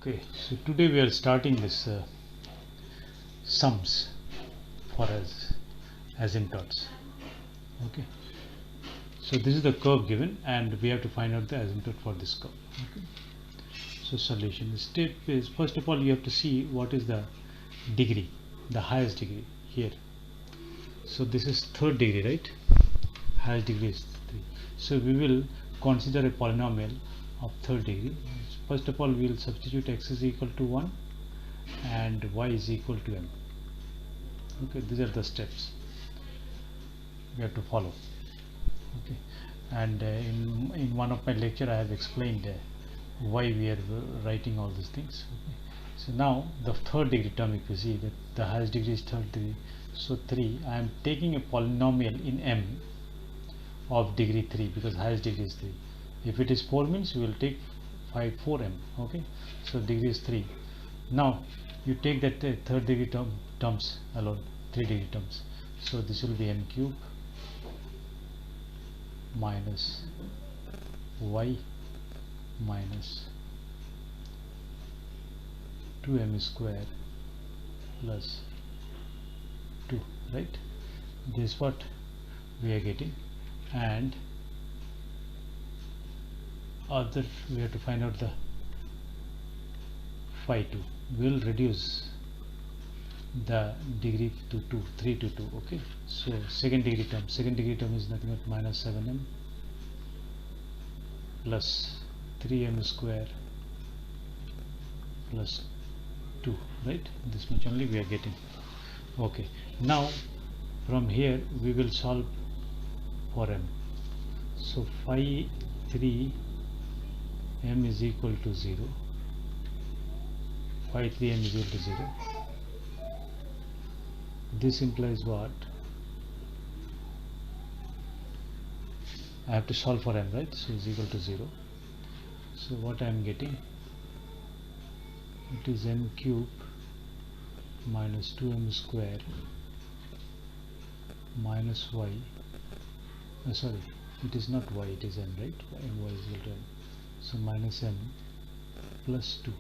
Okay, so today we are starting this sums for asymptotes. Okay, so this is the curve given and we have to find out the asymptote for this curve. Okay. So solution step is, first of all you have to see what is the degree, the highest degree here. So this is third degree, right? Highest degree is 3. So we will consider a polynomial of third degree. First of all we will substitute x is equal to 1 and y is equal to m. Okay, these are the steps we have to follow. Okay, and in one of my lecture I have explained why we are writing all these things. Okay. So now the third degree term, if you see that the highest degree is third degree, so 3, I am taking a polynomial in m of degree 3 because highest degree is 3. If it is 4 means we will take 4m. Okay, so degree is 3. Now you take that third degree terms alone, 3 degree terms, so this will be m cube minus y minus 2m square plus 2, right? This is what we are getting, and other we have to find out the phi 2. We will reduce the degree to 2, 3 to 2. Okay, so second degree term is nothing but minus 7m plus 3m square plus 2, right? This much only we are getting. Okay, now from here we will solve for m. So phi 3 m is equal to 0. Phi 3 m is equal to 0. This implies what? I have to solve for m, right? So is equal to 0. So what I am getting, it is m cube minus 2m square minus y, sorry, it is not y, it is m, right? Y is equal to m. So minus m plus 2.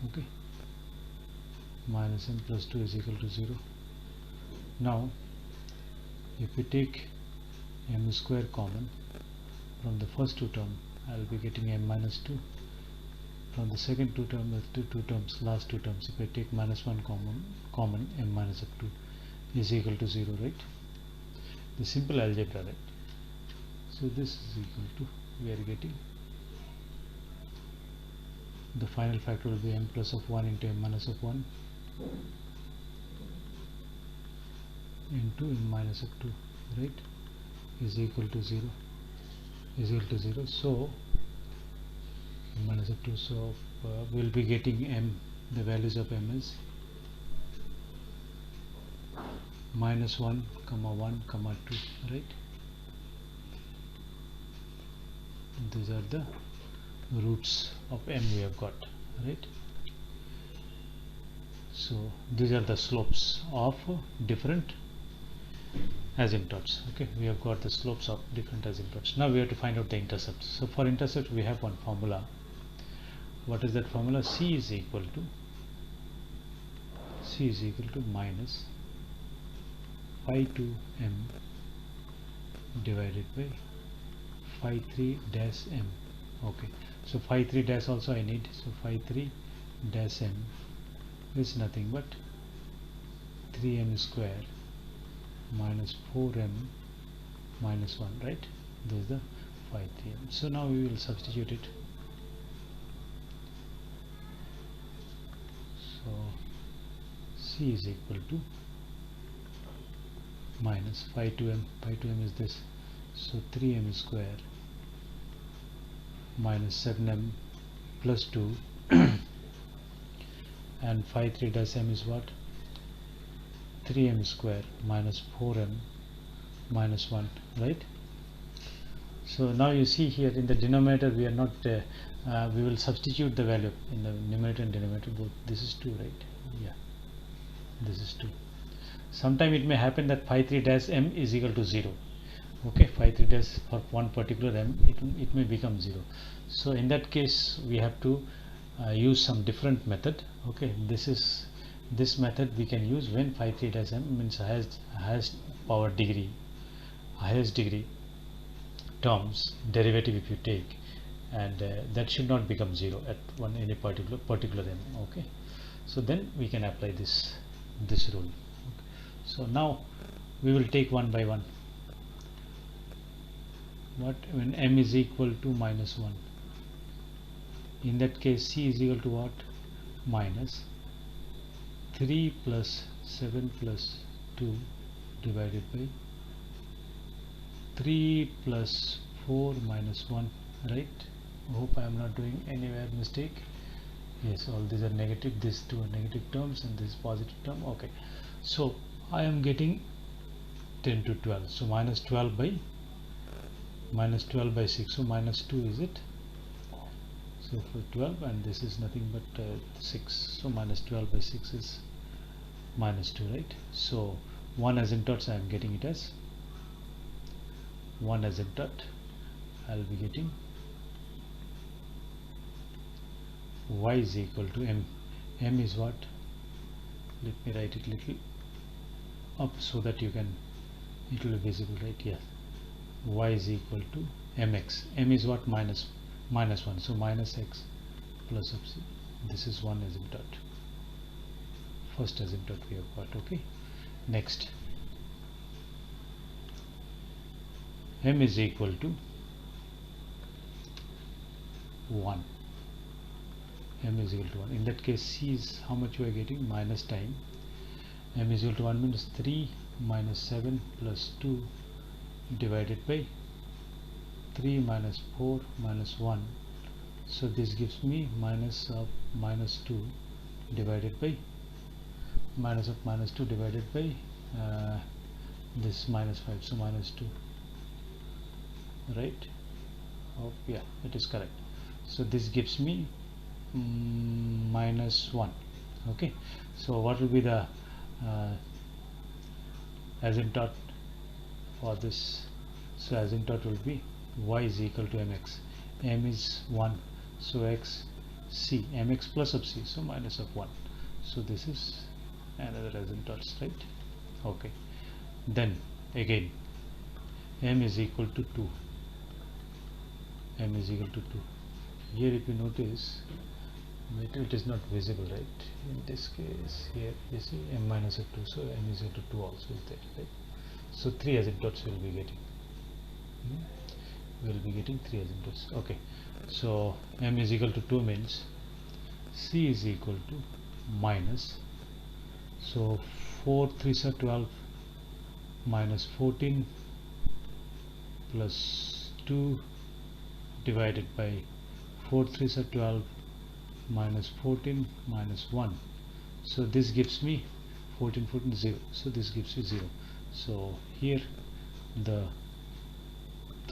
Okay, minus m plus 2 is equal to 0. Now if we take m square common from the first two terms, I will be getting m minus 2. From the second two terms, last two terms, if I take minus 1 common, m minus of 2 is equal to 0, right? The simple algebra, right? So this is equal to, we are getting the final factor will be m plus of 1 into m minus of 1 into m minus of 2, right, is equal to 0, so m minus of 2, so we will be getting m, the values of m is minus 1 comma 1 comma 2, right? These are the roots of m we have got, right? So these are the slopes of different asymptotes. Okay, we have got the slopes of different asymptotes. Now we have to find out the intercepts. So for intercept we have one formula. What is that formula? C is equal to minus phi 2m divided by phi 3 dash m. Okay, so phi 3 dash also I need, so phi 3 dash m is nothing but 3m square minus 4m minus 1, right? This is the phi 3m. So now we will substitute it. So C is equal to minus phi 2m is this, so 3m square minus 7m plus 2 and phi 3 dash m is what? 3m square minus 4m minus 1, right? So now you see here in the denominator we are not we will substitute the value in the numerator and denominator both. This is 2, right? Yeah, this is 2. Sometime it may happen that phi 3 dash m is equal to 0. Okay, phi 3 dash for one particular m, it may become 0. So in that case we have to use some different method. Okay, this method we can use when 5 3 dash m means highest power degree, highest degree terms derivative if you take, and that should not become 0 at any particular m. Okay, so then we can apply this rule. Okay. So now we will take one by one. What when m is equal to minus 1, in that case c is equal to what? Minus 3 plus 7 plus 2 divided by 3 plus 4 minus 1, right? I hope I am not doing anywhere mistake. Yes, all these are negative, these two are negative terms and this positive term. Okay, so I am getting 10 to 12, so minus 12 by 6, so minus 2 is it? So for 12, and this is nothing but 6, so minus 12 by 6 is minus 2, right? So one asymptotes I am getting it as one asymptote. I will be getting y is equal to m. M is what? Let me write it little up so that you can, it will be visible, right? Yes, y is equal to mx. M is what? Minus 1, so minus x plus of c. This is one asymptote, first asymptote we have got. Okay, next m is equal to 1. M is equal to 1. In that case, c is how much we are getting? Minus time. M is equal to 1 means 3 minus 7 plus 2 divided by 3 minus 4 minus 1. So this gives me minus of minus 2 divided by minus of minus 2 divided by this minus 5, so minus 2, right? Oh yeah, it is correct. So this gives me minus 1. Okay, so what will be the asymptote for this? So asymptote will be y is equal to mx. M is 1, so x c, mx plus of c, so minus of 1. So this is another asymptote, right? Okay, then again m is equal to 2. M is equal to 2. Here if you notice, it is not visible, right? In this case here you see m minus of 2, so m is equal to 2 also is there, right? So 3 asymptotes we will be getting. We will be getting 3 asymptotes. Okay, so m is equal to 2 means c is equal to minus, so 4 3s are 12 minus 14 plus 2 divided by 4 3s are 12 minus 14 minus 1. So this gives me 14 0, so this gives you 0. So here the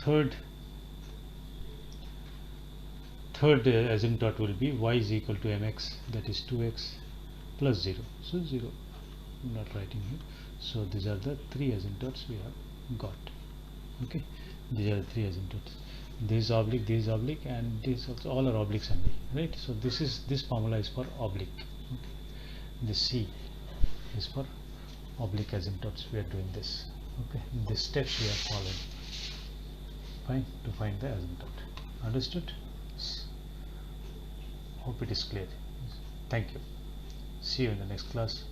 third asymptote will be y is equal to mx, that is 2x plus 0, so 0 I'm not writing here. So these are the 3 asymptotes we have got. Okay, these are the 3 asymptotes. This oblique, and these also all are obliques only, right? So this formula is for oblique. Okay, this C is for oblique asymptotes. We are doing this. Okay, this steps we are following. Fine, to find the asymptote. Understood? Hope it is clear. Thank you. See you in the next class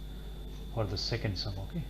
for the second sum. Okay.